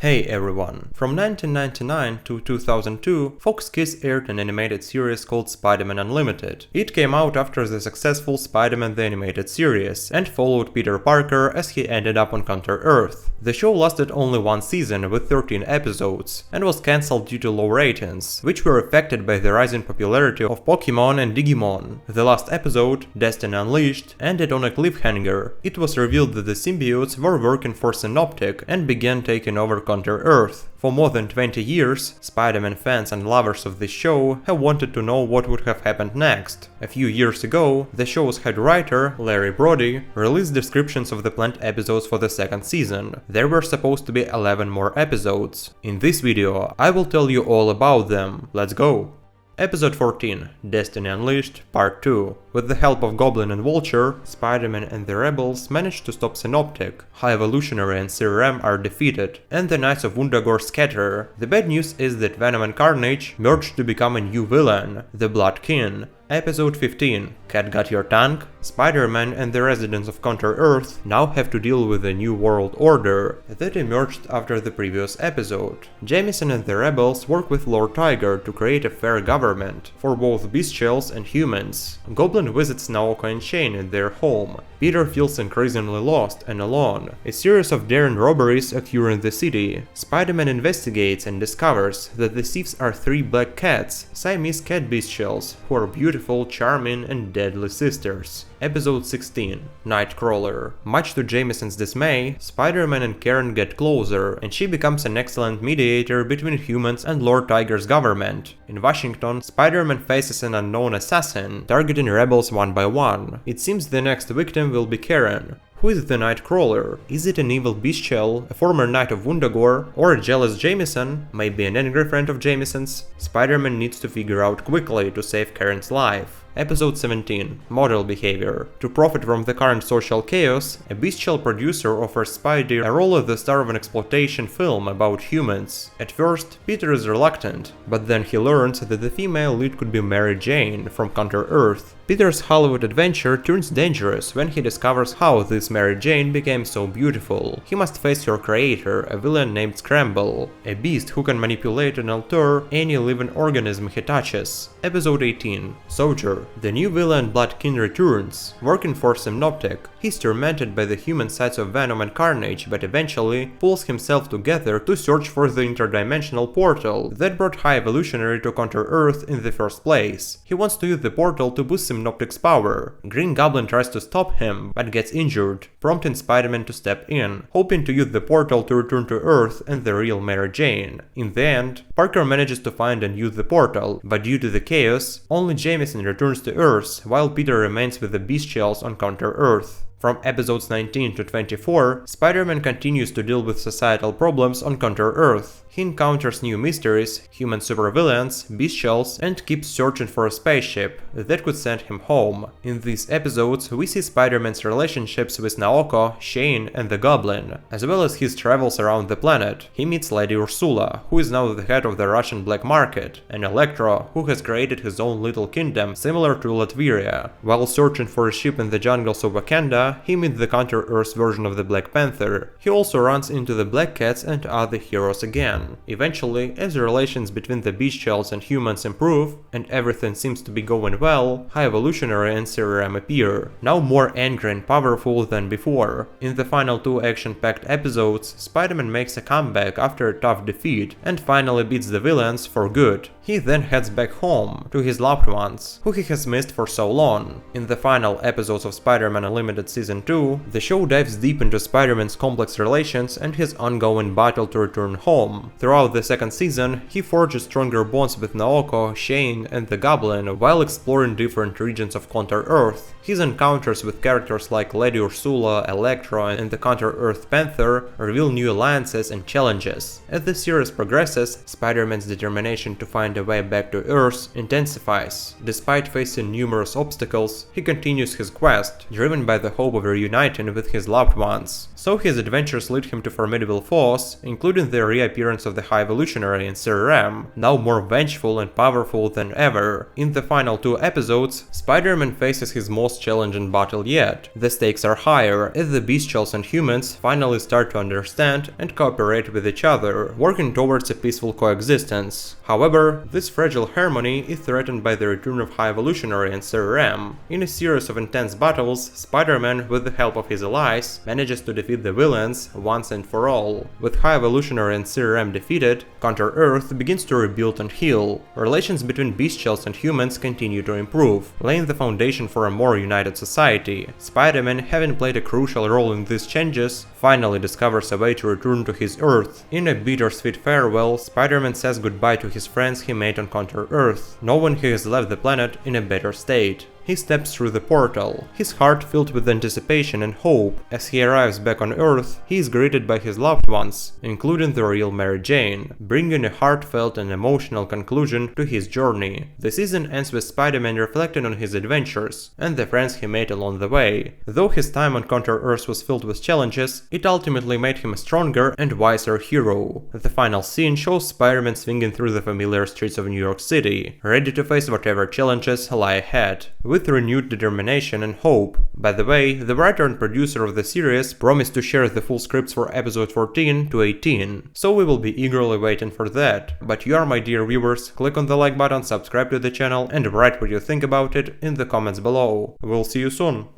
Hey everyone! From 1999 to 2002, Fox Kids aired an animated series called Spider-Man Unlimited. It came out after the successful Spider-Man the Animated Series and followed Peter Parker as he ended up on Counter-Earth. The show lasted only one season with 13 episodes and was cancelled due to low ratings, which were affected by the rising popularity of Pokemon and Digimon. The last episode, Destiny Unleashed, ended on a cliffhanger. It was revealed that the symbiotes were working for Synoptic and began taking over Counter-Earth. For more than 20 years, Spider-Man fans and lovers of this show have wanted to know what would have happened next. A few years ago, the show's head writer, Larry Brody, released descriptions of the planned episodes for the second season. There were supposed to be 11 more episodes. In this video, I will tell you all about them. Let's go! Episode 14, Destiny Unleashed, Part 2. With the help of Goblin and Vulture, Spider-Man and the Rebels manage to stop Synoptic. High Evolutionary and CRM are defeated, and the Knights of Wundagore scatter. The bad news is that Venom and Carnage merge to become a new villain, the Blood King. Episode 15, Cat Got Your Tongue? Spider-Man and the residents of Counter-Earth now have to deal with a new world order that emerged after the previous episode. Jameson and the Rebels work with Lord Tiger to create a fair government for both bestials and humans. Goblin visits Naoko and Shane in their home. Peter feels increasingly lost and alone. A series of daring robberies occur in the city. Spider-Man investigates and discovers that the thieves are three black cats, Siamese cat bestials, who are beautiful, charming and deadly sisters. Episode 16, Nightcrawler. Much to Jameson's dismay, Spider-Man and Karen get closer, and she becomes an excellent mediator between humans and Lord Tiger's government. In Washington, Spider-Man faces an unknown assassin, targeting rebels one by one. It seems the next victim will be Karen. Who is the Nightcrawler? Is it an evil bestial, a former Knight of Wundagore, or a jealous Jameson? Maybe an angry friend of Jameson's? Spider-Man needs to figure out quickly to save Karen's life. Episode 17, Model Behavior. To profit from the current social chaos, a bestial producer offers Spidey a role as the star of an exploitation film about humans. At first, Peter is reluctant, but then he learns that the female lead could be Mary Jane from Counter-Earth. Peter's Hollywood adventure turns dangerous when he discovers how this Mary Jane became so beautiful. He must face her creator, a villain named Scramble, a beast who can manipulate and alter any living organism he touches. Episode 18, Soldier. The new villain Blood King returns. Working for Synoptic, he's tormented by the human sides of Venom and Carnage, but eventually pulls himself together to search for the interdimensional portal that brought High Evolutionary to Counter-Earth in the first place. He wants to use the portal to boost Synoptic's power. Green Goblin tries to stop him, but gets injured, prompting Spider-Man to step in, hoping to use the portal to return to Earth and the real Mary Jane. In the end, Parker manages to find and use the portal, but due to the chaos, only Jameson returns to Earth, while Peter remains with the bestials on Counter-Earth. From episodes 19 to 24, Spider-Man continues to deal with societal problems on Counter-Earth. He encounters new mysteries, human supervillains, bestials, and keeps searching for a spaceship that could send him home. In these episodes, we see Spider-Man's relationships with Naoko, Shane, and the Goblin, as well as his travels around the planet. He meets Lady Ursula, who is now the head of the Russian black market, and Electro, who has created his own little kingdom similar to Latveria. While searching for a ship in the jungles of Wakanda, he meets the Counter-Earth version of the Black Panther. He also runs into the Black Cats and other heroes again. Eventually, as the relations between the bestials and humans improve, and everything seems to be going well, High Evolutionary and CRM appear, now more angry and powerful than before. In the final two action-packed episodes, Spider-Man makes a comeback after a tough defeat and finally beats the villains for good. He then heads back home, to his loved ones, who he has missed for so long. In the final episodes of Spider-Man Unlimited Season 2, the show dives deep into Spider-Man's complex relations and his ongoing battle to return home. Throughout the second season, he forges stronger bonds with Naoko, Shane, and the Goblin while exploring different regions of Counter-Earth. His encounters with characters like Lady Ursula, Electro, and the Counter-Earth Panther reveal new alliances and challenges. As the series progresses, Spider-Man's determination to find a way back to Earth intensifies. Despite facing numerous obstacles, he continues his quest, driven by the hope hope of reuniting with his loved ones. So his adventures lead him to formidable foes, including the reappearance of the High Evolutionary and CRM, now more vengeful and powerful than ever. In the final 2 episodes, Spider-Man faces his most challenging battle yet. The stakes are higher, as the bestials and humans finally start to understand and cooperate with each other, working towards a peaceful coexistence. However, this fragile harmony is threatened by the return of High Evolutionary and CRM. In a series of intense battles, Spider-Man, with the help of his allies, manages to defeat the villains once and for all. With High Evolutionary and CRM defeated, Counter-Earth begins to rebuild and heal. Relations between bestials and humans continue to improve, laying the foundation for a more united society. Spider-Man, having played a crucial role in these changes, finally discovers a way to return to his Earth. In a bittersweet farewell, Spider-Man says goodbye to his friends he made on Counter-Earth, knowing he has left the planet in a better state. He steps through the portal, his heart filled with anticipation and hope. As he arrives back on Earth, he is greeted by his loved ones, including the real Mary Jane, bringing a heartfelt and emotional conclusion to his journey. The season ends with Spider-Man reflecting on his adventures and the friends he made along the way. Though his time on Counter-Earth was filled with challenges, it ultimately made him a stronger and wiser hero. The final scene shows Spider-Man swinging through the familiar streets of New York City, ready to face whatever challenges lie ahead, with renewed determination and hope. By the way, the writer and producer of the series promised to share the full scripts for episode 14 to 18, so we will be eagerly waiting for that. But you are, my dear viewers, click on the like button, subscribe to the channel and write what you think about it in the comments below. We'll see you soon!